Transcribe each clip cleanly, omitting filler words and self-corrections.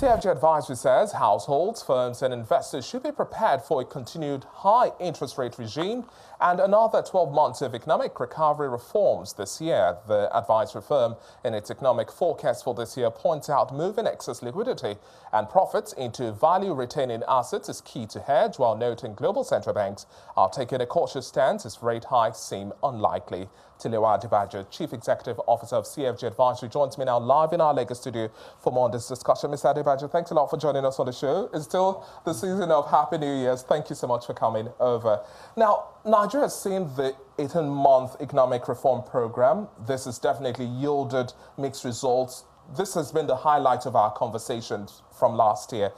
CFG Advisory says households, firms and investors should be prepared for a continued high interest rate regime and another 12 months of economic recovery reforms this year. The advisory firm, in its economic forecast for this year, points out moving excess liquidity and profits into value-retaining assets is key to hedge, while noting global central banks are taking a cautious stance as rate hikes seem unlikely. Tilewa Adebajo, Chief Executive Officer of CFG Advisory, joins me now live in our Lagos studio for more on this discussion. Mr. Adebajo, thanks a lot for joining us on the show. It's still the season of Happy New Year's. Thank you so much for coming over. Now, Nigeria has seen the 18-month economic reform program. This has definitely yielded mixed results. This has been the highlight of our conversations from last year.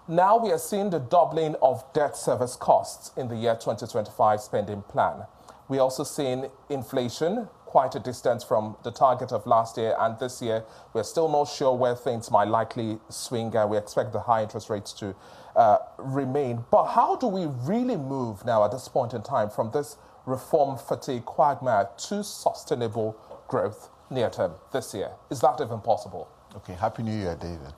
Now we are seeing the doubling of debt service costs in the year 2025 spending plan. We're also seeing inflation quite a distance from the target of last year, and this year we're still not sure where things might likely swing, and we expect the high interest rates to remain. But how do we really move now at this point in time from this reform fatigue quagmire to sustainable growth near term this year? Is that even possible? Okay, Happy New Year, David.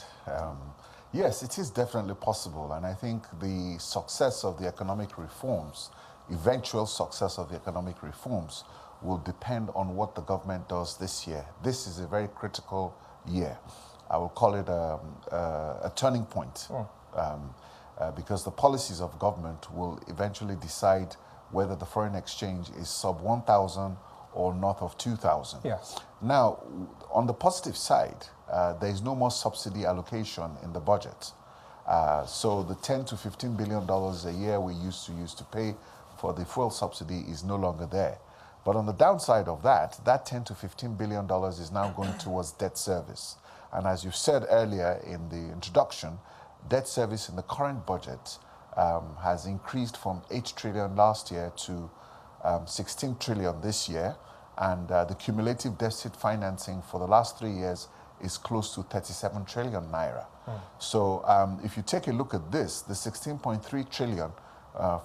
Yes, it is definitely possible, and I think the success of the economic reforms, eventual success of the economic reforms, will depend on what the government does this year. This is a very critical year. I will call it a turning point, because the policies of government will eventually decide whether the foreign exchange is sub 1,000 or north of 2,000. Yes. Now, on the positive side, there is no more subsidy allocation in the budget. So the $10 to $15 billion a year we used to pay for the fuel subsidy is no longer there. But on the downside of that $10 to $15 billion is now going towards debt service. And as you said earlier in the introduction, debt service in the current budget has increased from 8 trillion last year to 16 trillion this year. And the cumulative deficit financing for the last 3 years is close to 37 trillion naira. So if you take a look at this, the 16.3 trillion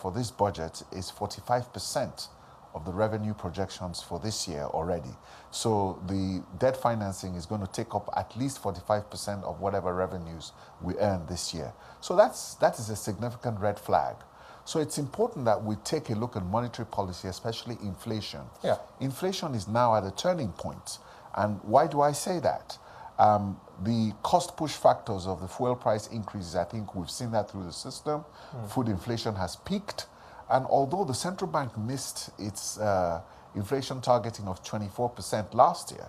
for this budget is 45% of the revenue projections for this year already. So the debt financing is going to take up at least 45% of whatever revenues we earn this year. So that is a significant red flag. So it's important that we take a look at monetary policy, especially inflation. Yeah. Inflation is now at a turning point. And why do I say that? The cost push factors of the fuel price increases, I think we've seen that through the system. Food inflation has peaked. And although the central bank missed its inflation targeting of 24% last year,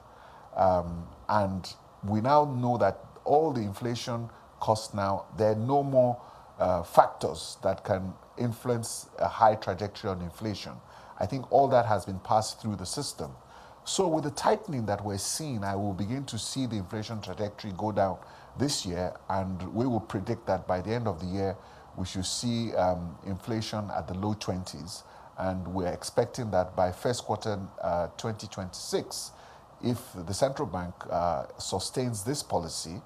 and we now know that all the inflation costs now, there are no more factors that can influence a high trajectory on inflation. I think all that has been passed through the system. So with the tightening that we're seeing, I will begin to see the inflation trajectory go down this year, and we will predict that by the end of the year, we should see inflation at the low 20s. And we're expecting that by first quarter 2026, if the central bank sustains this policy,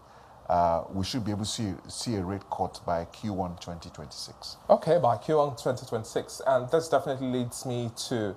we should be able to see a rate cut by Q1 2026. Okay, by Q1 2026. And this definitely leads me to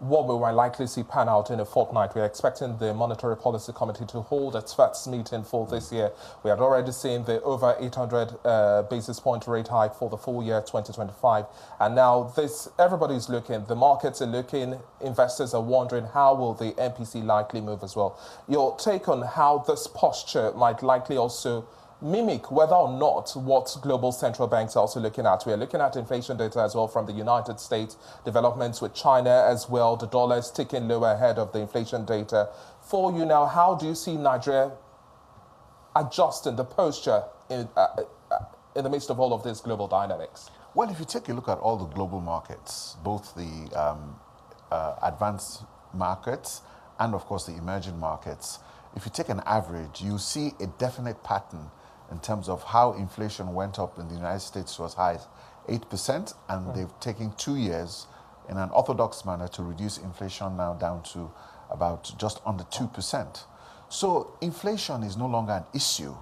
what we will likely see pan out in a fortnight. We're expecting the Monetary Policy Committee to hold its first meeting for this year. We had already seen the over 800 basis point rate hike for the full year 2025. And now everybody's looking, the markets are looking, investors are wondering how will the MPC likely move as well. Your take on how this posture might likely also mimic whether or not what global central banks are also looking at. We are looking at inflation data as well from the United States, developments with China as well. The dollar is ticking lower ahead of the inflation data. For you now, how do you see Nigeria adjusting the posture in the midst of all of these global dynamics? Well, if you take a look at all the global markets, both the advanced markets and, of course, the emerging markets, if you take an average, you see a definite pattern in terms of how inflation went up in the United States to as high as 8%, and they've taken 2 years in an orthodox manner to reduce inflation now down to about just under 2%. So inflation is no longer an issue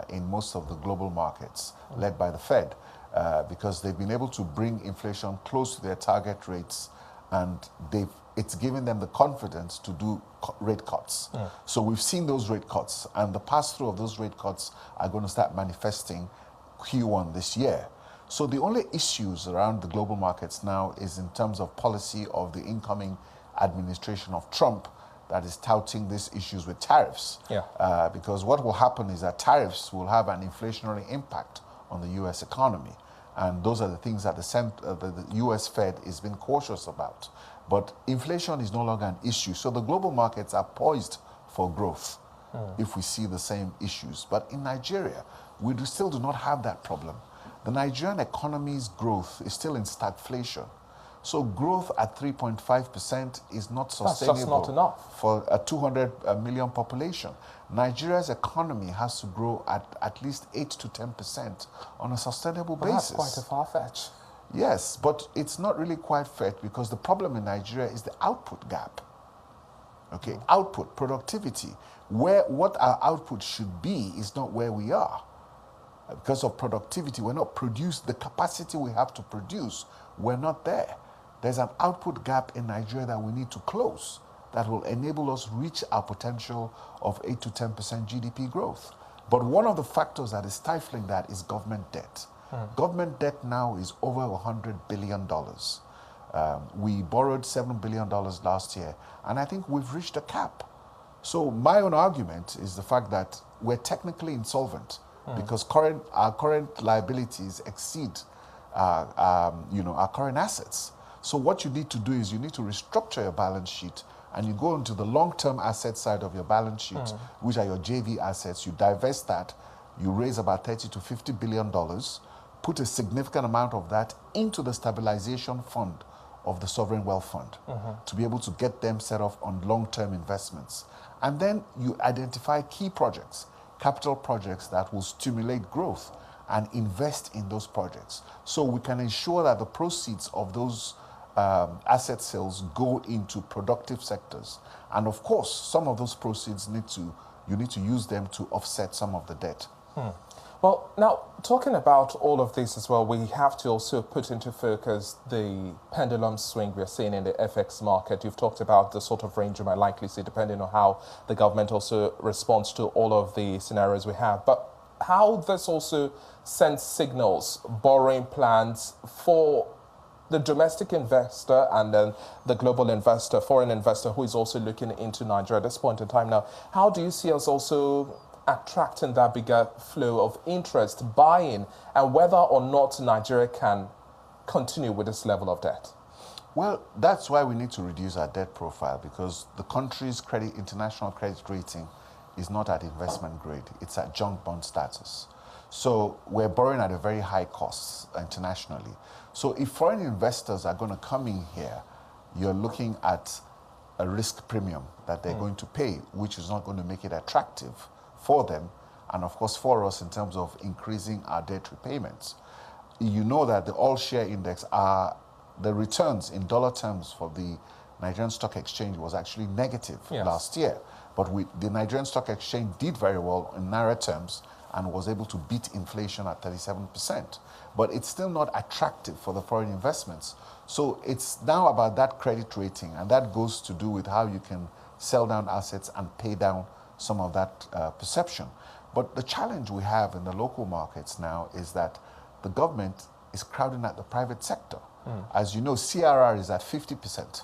in most of the global markets led by the Fed, because they've been able to bring inflation close to their target rates, and they've it's giving them the confidence to do rate cuts. So we've seen those rate cuts, and the pass-through of those rate cuts are going to start manifesting Q1 this year. So the only issues around the global markets now is in terms of policy of the incoming administration of Trump that is touting these issues with tariffs. Because what will happen is that tariffs will have an inflationary impact on the U.S. economy. And those are the things that the U.S. Fed is being cautious about. But inflation is no longer an issue. So the global markets are poised for growth if we see the same issues. But in Nigeria, we still do not have that problem. The Nigerian economy's growth is still in stagflation. So growth at 3.5% is not sustainable. That's just not enough for a 200 million population. Nigeria's economy has to grow at least 8 to 10% on a sustainable basis. That's quite a far-fetched. Yes, but it's not really quite fair because the problem in Nigeria is the output gap. Okay, output, productivity. What our output should be is not where we are. Because of productivity, we're not produced, the capacity we have to produce, we're not there. There's an output gap in Nigeria that we need to close that will enable us reach our potential of 8 to 10% GDP growth. But one of the factors that is stifling that is government debt. Government debt now is over $100 billion. We borrowed $7 billion last year, and I think we've reached a cap. So my own argument is the fact that we're technically insolvent because our current liabilities exceed our current assets. So what you need to do is you need to restructure your balance sheet, and you go into the long-term asset side of your balance sheet, which are your JV assets. You divest that, you raise about $30 to $50 billion, put a significant amount of that into the stabilization fund of the sovereign wealth fund to be able to get them set off on long-term investments. And then you identify key projects, capital projects that will stimulate growth and invest in those projects. So we can ensure that the proceeds of those asset sales go into productive sectors. And of course, some of those proceeds you need to use them to offset some of the debt. Well, now, talking about all of this as well, we have to also put into focus the pendulum swing we're seeing in the FX market. You've talked about the sort of range you might likely see depending on how the government also responds to all of the scenarios we have. But how this also sends signals, borrowing plans for the domestic investor and then the global investor, foreign investor who is also looking into Nigeria at this point in time now. How do you see us also attracting that bigger flow of interest, buy-in, and whether or not Nigeria can continue with this level of debt? Well, that's why we need to reduce our debt profile, because the country's international credit rating is not at investment grade. It's at junk bond status. So we're borrowing at a very high cost internationally. So if foreign investors are going to come in here, you're looking at a risk premium that they're going to pay, which is not going to make it attractive for them, and of course for us in terms of increasing our debt repayments. You know that the all-share index, the returns in dollar terms for the Nigerian Stock Exchange was actually negative last year. But the Nigerian Stock Exchange did very well in naira terms and was able to beat inflation at 37%. But it's still not attractive for the foreign investments. So it's now about that credit rating, and that goes to do with how you can sell down assets and pay down some of that perception. But the challenge we have in the local markets now is that the government is crowding out the private sector. As you know, CRR is at 50%.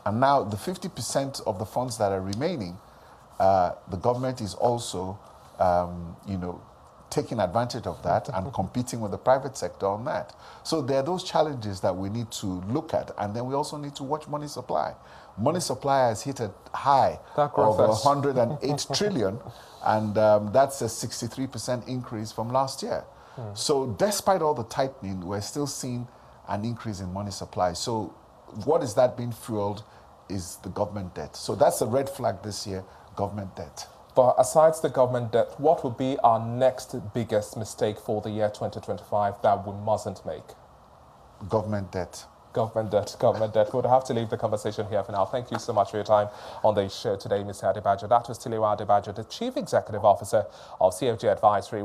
And now the 50% of the funds that are remaining, the government is also, taking advantage of that and competing with the private sector on that. So there are those challenges that we need to look at, and then we also need to watch money supply. Money supply has hit a high of 108 trillion, and that's a 63% increase from last year. So despite all the tightening, we're still seeing an increase in money supply. So what is that being fueled is the government debt. So that's a red flag this year, government debt. But aside the government debt, what would be our next biggest mistake for the year 2025 that we mustn't make? Government debt. Government debt. We'll have to leave the conversation here for now. Thank you so much for your time on the show today, Mr. Adebajo. That was Tilewa Adebajo, the Chief Executive Officer of CFG Advisory.